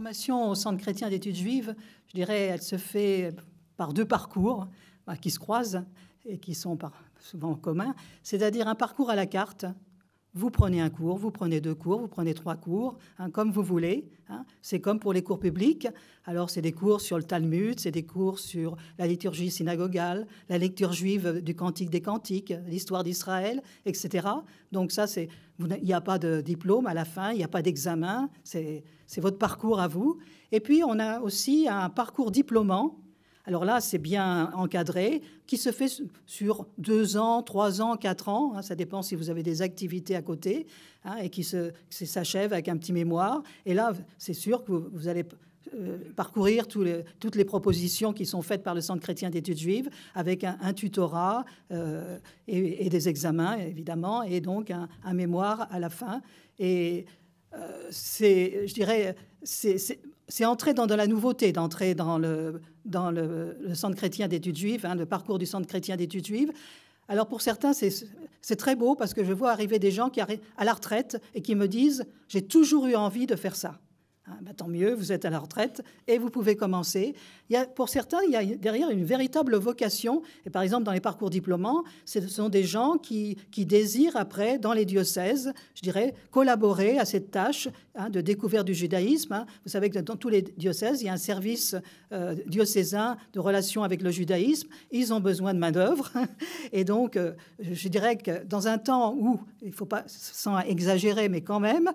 formation au Centre chrétien d'études juives, je dirais, elle se fait par deux parcours qui se croisent et qui sont souvent en commun, c'est-à-dire un parcours à la carte. Vous prenez un cours, vous prenez 2 cours, vous prenez 3 cours, comme vous voulez. C'est comme pour les cours publics. Alors, c'est des cours sur le Talmud, c'est des cours sur la liturgie synagogale, la lecture juive du Cantique des Cantiques, l'histoire d'Israël, etc. Donc ça, il n'y a pas de diplôme à la fin, il n'y a pas d'examen, c'est votre parcours à vous. Et puis, on a aussi un parcours diplômant. Alors là, c'est bien encadré, qui se fait sur 2 ans, 3 ans, 4 ans. Ça dépend si vous avez des activités à côté, et qui s'achève avec un petit mémoire. Et là, c'est sûr que vous allez parcourir toutes les propositions qui sont faites par le Centre chrétien d'études juives, avec un tutorat et des examens, évidemment, et donc un mémoire à la fin. Et je dirais, c'est entrer dans de la nouveauté, d'entrer dans le Centre chrétien d'études juives, le parcours du Centre chrétien d'études juives. Alors pour certains, c'est très beau parce que je vois arriver des gens qui arrivent à la retraite et qui me disent « j'ai toujours eu envie de faire ça ». Tant mieux, vous êtes à la retraite et vous pouvez commencer. Pour certains, il y a derrière une véritable vocation. Et par exemple, dans les parcours diplômants, ce sont des gens qui désirent après, dans les diocèses, je dirais, collaborer à cette tâche de découverte du judaïsme. Vous savez que dans tous les diocèses, il y a un service diocésain de relations avec le judaïsme. Ils ont besoin de main-d'œuvre. Et donc, je dirais que dans un temps où, il ne faut pas, sans exagérer, mais quand même,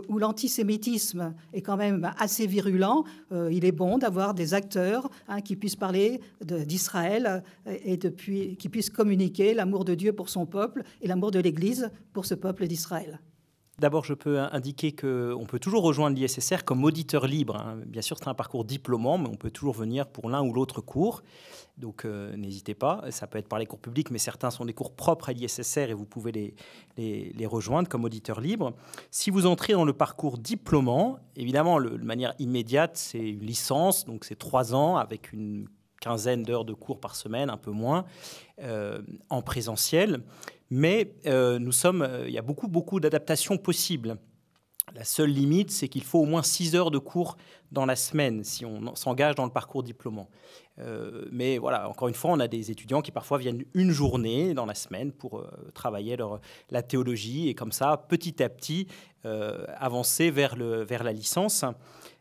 où l'antisémitisme est quand même assez virulent, il est bon d'avoir des acteurs qui puissent parler d'Israël et qui puissent communiquer l'amour de Dieu pour son peuple et l'amour de l'Église pour ce peuple d'Israël. D'abord, je peux indiquer qu'on peut toujours rejoindre l'ISSR comme auditeur libre. Bien sûr, c'est un parcours diplômant, mais on peut toujours venir pour l'un ou l'autre cours. Donc, n'hésitez pas. Ça peut être par les cours publics, mais certains sont des cours propres à l'ISSR et vous pouvez les rejoindre comme auditeur libre. Si vous entrez dans le parcours diplômant, évidemment, de manière immédiate, c'est une licence. Donc, c'est 3 ans avec une quinzaine d'heures de cours par semaine, un peu moins, en présentiel. Mais il y a beaucoup d'adaptations possibles. La seule limite, c'est qu'il faut au moins 6 heures de cours dans la semaine si on s'engage dans le parcours diplômant. Mais voilà, encore une fois, on a des étudiants qui parfois viennent une journée dans la semaine pour travailler la théologie et comme ça, petit à petit, avancer vers la licence.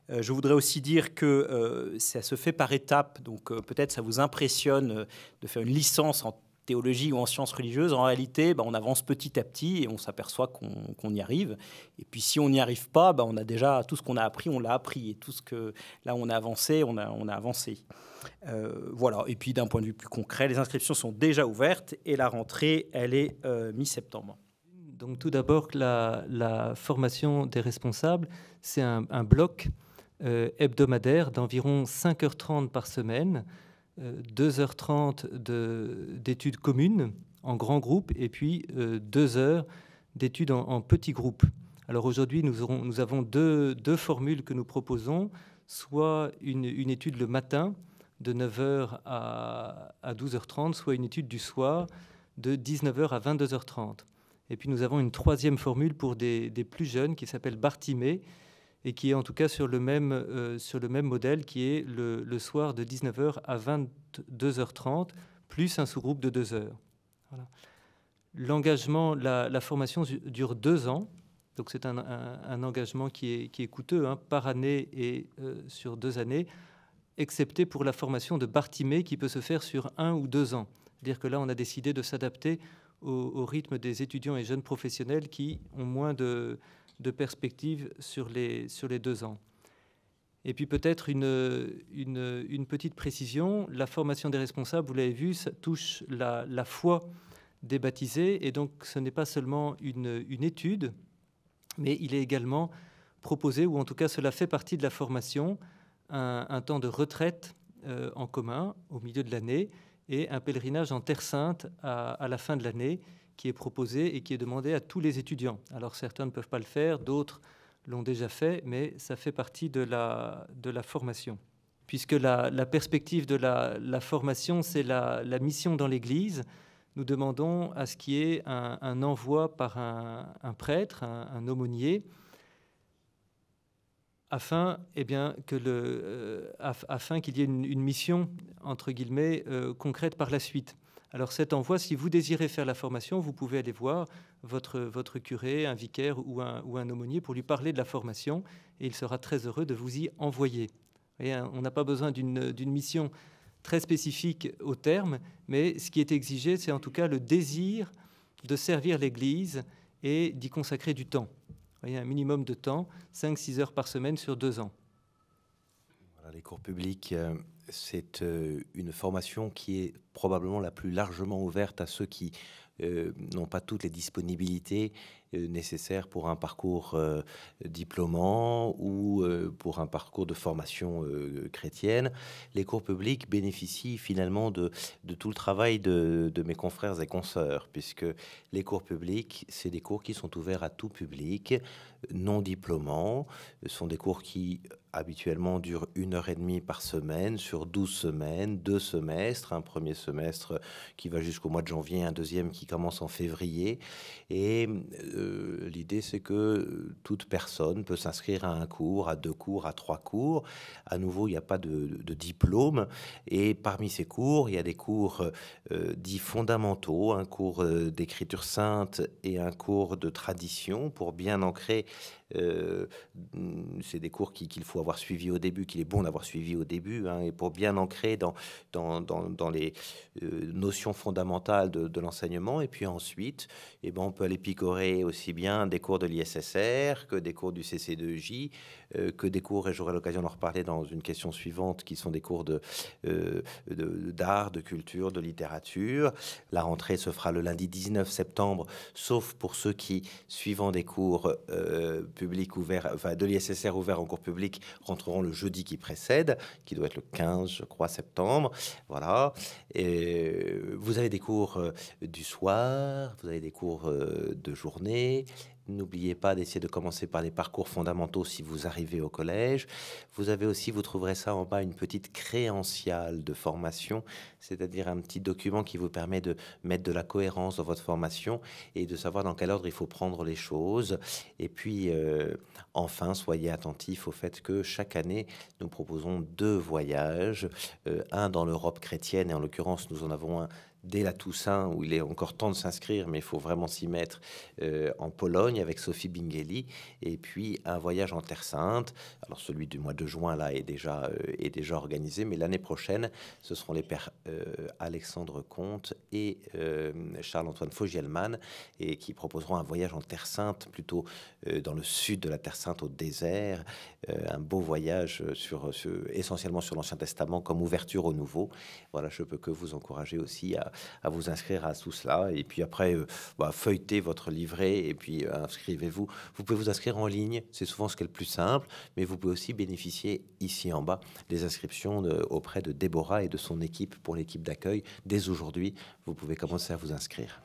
Je voudrais aussi dire que ça se fait par étapes, donc peut-être ça vous impressionne de faire une licence en théologie ou en sciences religieuses. En réalité, on avance petit à petit et on s'aperçoit qu'on y arrive. Et puis si on n'y arrive pas, on a déjà tout ce qu'on a appris, on l'a appris. Et tout ce que là on a avancé, on a avancé. Voilà. Et puis d'un point de vue plus concret, les inscriptions sont déjà ouvertes et la rentrée, elle est mi-septembre. Donc tout d'abord, la formation des responsables, c'est un bloc hebdomadaire d'environ 5h30 par semaine, 2h30 d'études communes en grand groupe et puis 2 heures d'études en petits groupes. Alors aujourd'hui, nous avons deux formules que nous proposons, soit une étude le matin de 9h à 12h30, soit une étude du soir de 19h à 22h30. Et puis nous avons une 3e formule pour des plus jeunes qui s'appelle Bartimée et qui est en tout cas sur le même modèle qui est le soir de 19h à 22h30 plus un sous-groupe de 2 heures. Voilà. L'engagement, la formation dure 2 ans, donc c'est un engagement qui est coûteux par année et sur 2 années, excepté pour la formation de Bartimée qui peut se faire sur 1 ou 2 ans. C'est-à-dire que là, on a décidé de s'adapter au rythme des étudiants et jeunes professionnels qui ont moins de perspectives sur les 2 ans. Et puis peut-être une petite précision, la formation des responsables, vous l'avez vu, ça touche la foi des baptisés, et donc ce n'est pas seulement une étude, mais il est également proposé, ou en tout cas cela fait partie de la formation, un temps de retraite en commun au milieu de l'année, et un pèlerinage en Terre Sainte à la fin de l'année qui est proposé et qui est demandé à tous les étudiants. Alors certains ne peuvent pas le faire, d'autres l'ont déjà fait, mais ça fait partie de la formation. Puisque la perspective de la formation, c'est la mission dans l'Église, nous demandons à ce qu'il y ait un envoi par un prêtre, un aumônier, afin qu'il y ait une mission, entre guillemets, concrète par la suite. Alors cet envoi, si vous désirez faire la formation, vous pouvez aller voir votre curé, un vicaire ou un aumônier pour lui parler de la formation, et il sera très heureux de vous y envoyer. Vous voyez, on n'a pas besoin d'une mission très spécifique au terme, mais ce qui est exigé, c'est en tout cas le désir de servir l'Église et d'y consacrer du temps. Vous voyez, un minimum de temps, 5-6 heures par semaine sur 2 ans. Voilà, les cours publics, c'est une formation qui est probablement la plus largement ouverte à ceux qui n'ont pas toutes les disponibilités nécessaires pour un parcours diplômant ou pour un parcours de formation chrétienne. Les cours publics bénéficient finalement de tout le travail de mes confrères et consoeurs, puisque les cours publics, c'est des cours qui sont ouverts à tout public, non diplômants. Ce sont des cours qui habituellement durent 1h30 par semaine, sur 12 semaines, 2 semestres, un premier semestre qui va jusqu'au mois de janvier, un deuxième qui commence en février. Et l'idée, c'est que toute personne peut s'inscrire à un cours, à 2 cours, à 3 cours. À nouveau, il n'y a pas de diplôme. Et parmi ces cours, il y a des cours dits fondamentaux, un cours d'écriture sainte et un cours de tradition pour bien ancrer. C'est des cours qu'il faut avoir suivi au début, qu'il est bon d'avoir suivi au début, hein, et pour bien ancrer dans les notions fondamentales de l'enseignement. Et puis ensuite, on peut aller picorer aussi bien des cours de l'ISSR que des cours du CC2J, que des cours, et j'aurai l'occasion d'en reparler dans une question suivante, qui sont des cours d'art, de culture, de littérature. La rentrée se fera le lundi 19 septembre, sauf pour ceux qui, suivant des cours public ouvert, enfin de l'ISSR ouvert en cours public, rentreront le jeudi qui précède, qui doit être le 15, je crois, septembre. Voilà. Et vous avez des cours du soir, vous avez des cours de journée. N'oubliez pas d'essayer de commencer par les parcours fondamentaux si vous arrivez au collège. Vous avez aussi, vous trouverez ça en bas, une petite crédentiale de formation, c'est-à-dire un petit document qui vous permet de mettre de la cohérence dans votre formation et de savoir dans quel ordre il faut prendre les choses. Et puis, enfin, soyez attentifs au fait que chaque année, nous proposons 2 voyages, un dans l'Europe chrétienne, et en l'occurrence, nous en avons un dès la Toussaint, où il est encore temps de s'inscrire, mais il faut vraiment s'y mettre, en Pologne avec Sophie Bingeli, et puis un voyage en Terre Sainte. Alors celui du mois de juin là est déjà organisé, mais l'année prochaine, ce seront les pères Alexandre Comte et Charles-Antoine Fogielman, et qui proposeront un voyage en Terre Sainte, plutôt dans le sud de la Terre Sainte, au désert, un beau voyage essentiellement sur l'Ancien Testament comme ouverture au Nouveau. Voilà, je peux que vous encourager aussi à vous inscrire à tout cela, et puis après feuilletez votre livret et puis inscrivez-vous. Vous pouvez vous inscrire en ligne, c'est souvent ce qui est le plus simple, mais vous pouvez aussi bénéficier ici en bas des inscriptions auprès de Déborah et de son équipe pour l'équipe d'accueil. Dès aujourd'hui, vous pouvez commencer à vous inscrire.